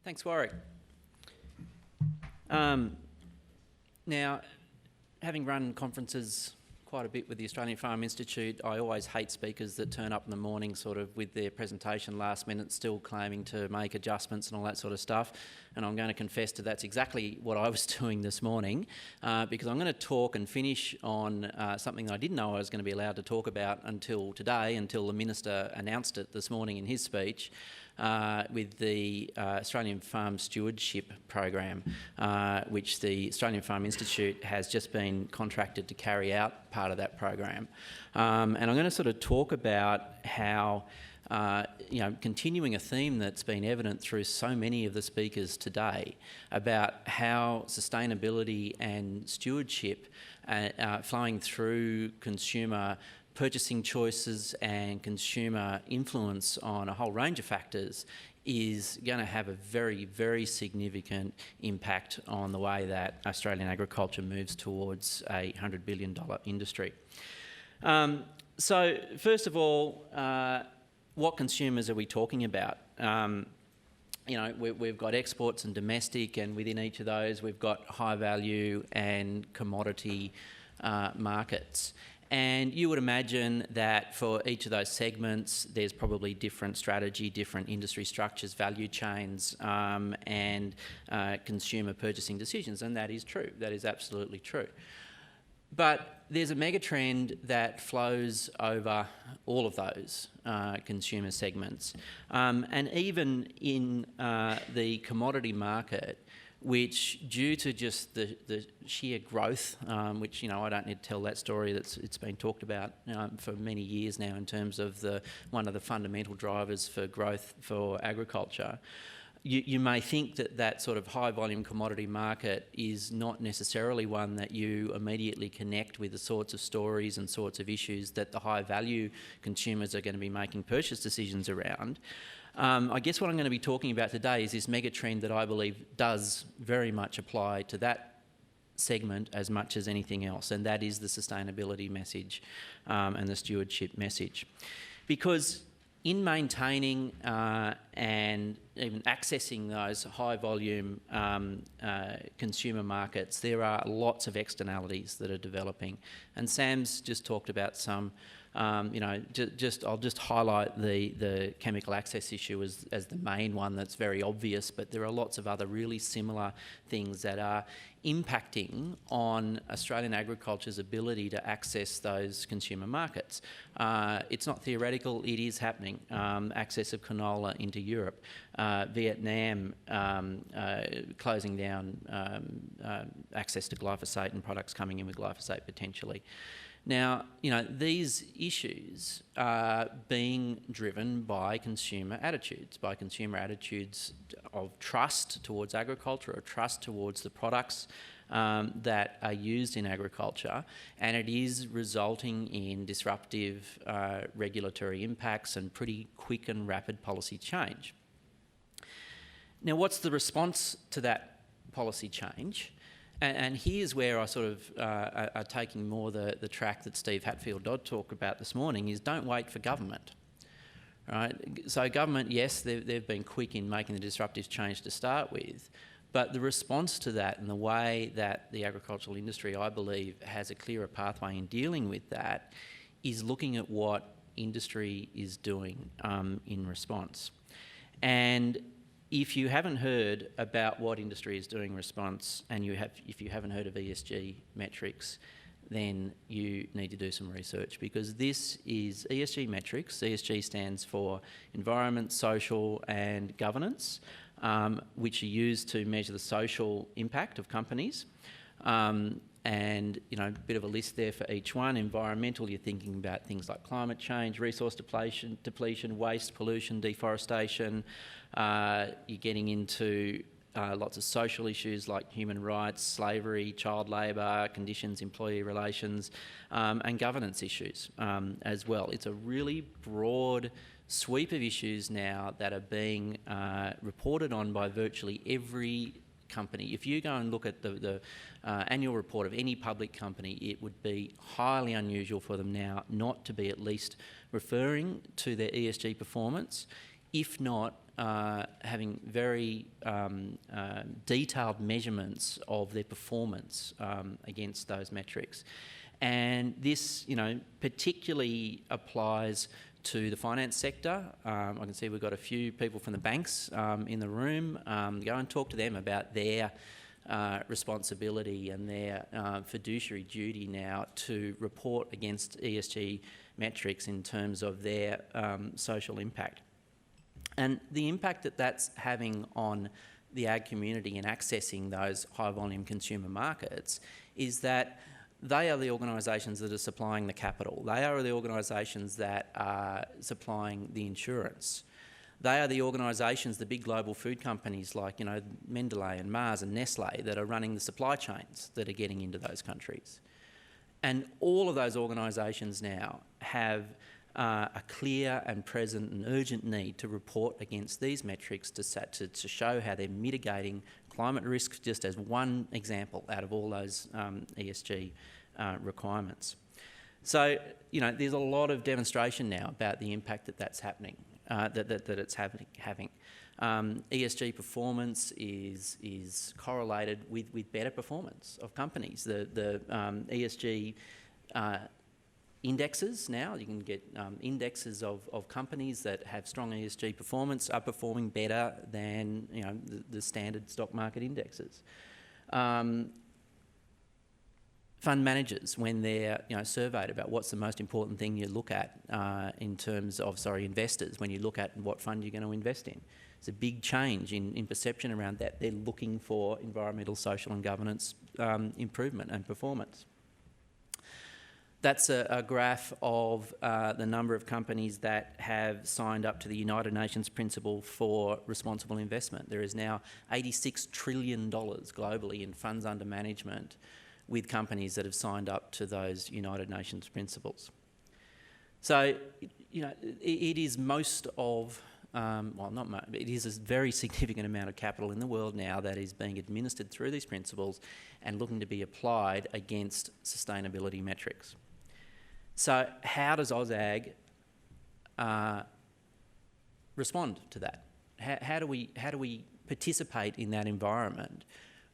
Thanks, Warwick. Now, having run conferences quite a bit with the Australian Farm Institute, I always hate speakers that turn up in the morning sort of with their presentation last minute still claiming to make adjustments and all that sort of stuff. And I'm going to confess to that's exactly what I was doing this morning because I'm going to talk and finish on something that I didn't know I was going to be allowed to talk about until today, until the Minister announced it this morning in his speech. With the Australian Farm Stewardship Program, which the Australian Farm Institute has just been contracted to carry out part of that program. And I'm going to sort of talk about how, continuing a theme that's been evident through so many of the speakers today about how sustainability and stewardship flowing through consumer purchasing choices and consumer influence on a whole range of factors is going to have a very, very significant impact on the way that Australian agriculture moves towards a $100 billion industry. So first of all, what consumers are we talking about? We've got exports and domestic, and within each of those we've got high value and commodity markets. And you would imagine that for each of those segments, there's probably different strategy, different industry structures, value chains, and consumer purchasing decisions. And that is true. That is absolutely true. But there's a mega trend that flows over all of those consumer segments. And even in the commodity market, which due to just the sheer growth, which, I don't need to tell that story, it's been talked about for many years now in terms of one of the fundamental drivers for growth for agriculture. You may think that sort of high volume commodity market is not necessarily one that you immediately connect with the sorts of stories and sorts of issues that the high value consumers are going to be making purchase decisions around. I guess what I'm going to be talking about today is this mega trend that I believe does very much apply to that segment as much as anything else, and that is the sustainability message and the stewardship message. Because in maintaining and even accessing those high volume consumer markets, there are lots of externalities that are developing, and Sam's just talked about some. I'll just highlight the chemical access issue as the main one that's very obvious, but there are lots of other really similar things that are impacting on Australian agriculture's ability to access those consumer markets. It's not theoretical, it is happening. Access of canola into Europe, Vietnam closing down access to glyphosate and products coming in with glyphosate potentially. Now, these issues are being driven by consumer attitudes of trust towards agriculture, or trust towards the products that are used in agriculture, and it is resulting in disruptive regulatory impacts and pretty quick and rapid policy change. Now, what's the response to that policy change? And here's where I sort of are taking more the track that Steve Hatfield-Dodd talked about this morning, is don't wait for government. Right? So government, yes, they've been quick in making the disruptive change to start with, but the response to that and the way that the agricultural industry, I believe, has a clearer pathway in dealing with that is looking at what industry is doing in response. And if you haven't heard about what industry is doing in response, and if you haven't heard of ESG metrics, then you need to do some research, because this is ESG metrics. ESG stands for environment, social and governance, which are used to measure the social impact of companies. And, a bit of a list there for each one. Environmental, you're thinking about things like climate change, resource depletion, waste, pollution, deforestation. You're getting into lots of social issues like human rights, slavery, child labour, conditions, employee relations, and governance issues as well. It's a really broad sweep of issues now that are being reported on by virtually every company. If you go and look at the annual report of any public company, it would be highly unusual for them now not to be at least referring to their ESG performance, if not having very detailed measurements of their performance against those metrics. And this, particularly applies to the finance sector. I can see we've got a few people from the banks in the room. Go and talk to them about their responsibility and their fiduciary duty now to report against ESG metrics in terms of their social impact. And the impact that that's having on the ag community in accessing those high volume consumer markets is that they are the organisations that are supplying the capital. They are the organisations that are supplying the insurance. They are the organisations, the big global food companies like, Mendeley and Mars and Nestle that are running the supply chains that are getting into those countries. And all of those organisations now have a clear and present and urgent need to report against these metrics to show how they're mitigating climate risk, just as one example out of all those ESG requirements. So, there's a lot of demonstration now about the impact that's happening, that it's having. ESG performance is correlated with better performance of companies. The ESG indexes now, you can get indexes of companies that have strong ESG performance are performing better than the standard stock market indexes. Fund managers, when they're surveyed about what's the most important thing you look at in terms of, investors, when you look at what fund you're going to invest in. It's a big change in perception around that. They're looking for environmental, social and governance improvement and performance. That's a graph of the number of companies that have signed up to the United Nations Principle for Responsible Investment. There is now $86 trillion globally in funds under management with companies that have signed up to those United Nations principles. So, it is most of, it is a very significant amount of capital in the world now that is being administered through these principles and looking to be applied against sustainability metrics. So how does AusAg respond to that? How do we participate in that environment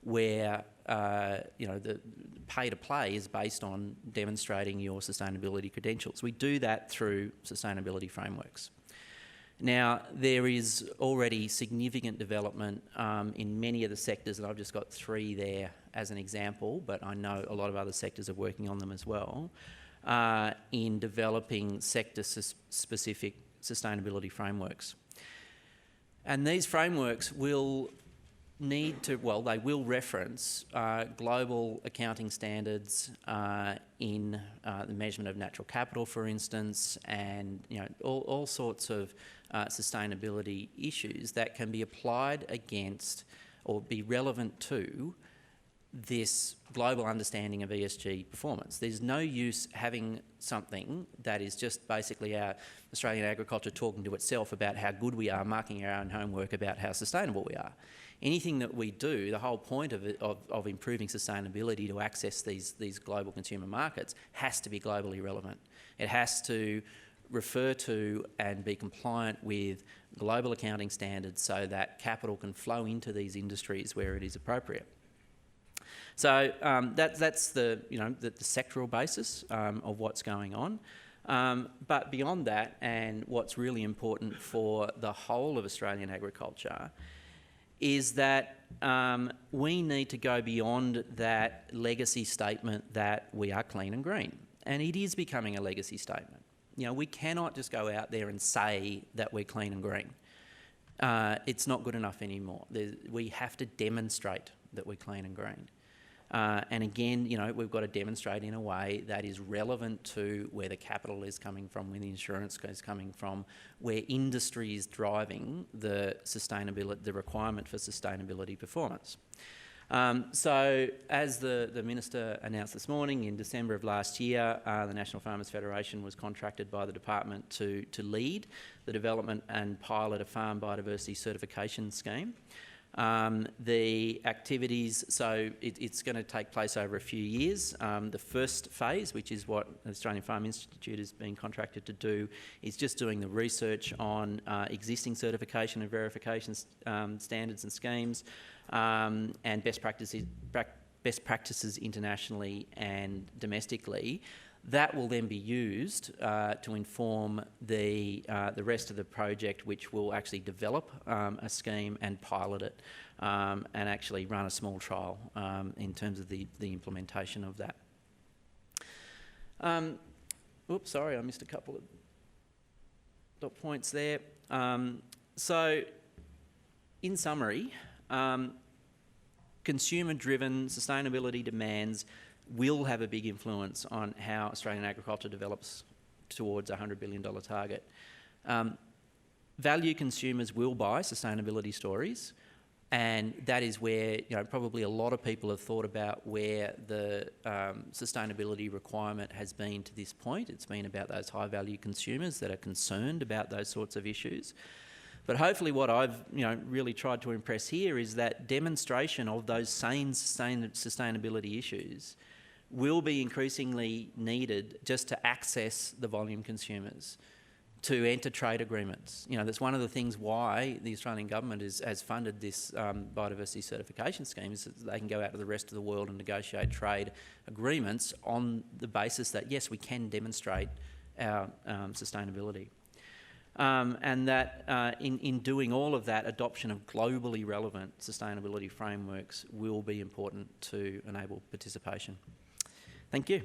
where the pay to play is based on demonstrating your sustainability credentials? We do that through sustainability frameworks. Now, there is already significant development in many of the sectors, and I've just got three there as an example, but I know a lot of other sectors are working on them as well, in developing sector-specific sustainability frameworks. And these frameworks will they will reference global accounting standards in the measurement of natural capital, for instance, and all sorts of sustainability issues that can be applied against or be relevant to this global understanding of ESG performance. There's no use having something that is just basically our Australian agriculture talking to itself about how good we are, marking our own homework about how sustainable we are. Anything that we do, the whole point of improving sustainability to access these global consumer markets has to be globally relevant. It has to refer to and be compliant with global accounting standards so that capital can flow into these industries where it is appropriate. So that's the sectoral basis of what's going on. But beyond that, and what's really important for the whole of Australian agriculture, is that we need to go beyond that legacy statement that we are clean and green. And it is becoming a legacy statement. We cannot just go out there and say that we're clean and green. It's not good enough anymore. We have to demonstrate that we're clean and green. And again, we've got to demonstrate in a way that is relevant to where the capital is coming from, where the insurance is coming from, where industry is driving the requirement for sustainability performance. So as the Minister announced this morning, in December of last year, the National Farmers Federation was contracted by the department to lead the development and pilot a farm biodiversity certification scheme. The activities, so it's going to take place over a few years. The first phase, which is what the Australian Farm Institute has been contracted to do, is just doing the research on existing certification and verification standards and schemes, and best practices internationally and domestically. That will then be used to inform the rest of the project, which will actually develop a scheme and pilot it, and actually run a small trial in terms of the implementation of that. Oops, sorry, I missed a couple of dot points there. So, in summary, consumer-driven sustainability demands will have a big influence on how Australian agriculture develops towards a $100 billion target. Value consumers will buy sustainability stories, and that is where probably a lot of people have thought about where the sustainability requirement has been to this point. It's been about those high-value consumers that are concerned about those sorts of issues. But hopefully what I've really tried to impress here is that demonstration of those same sustainability issues will be increasingly needed just to access the volume consumers, to enter trade agreements. That's one of the things why the Australian government has funded this biodiversity certification scheme, is that they can go out to the rest of the world and negotiate trade agreements on the basis that, yes, we can demonstrate our sustainability. And that in doing all of that, adoption of globally relevant sustainability frameworks will be important to enable participation. Thank you.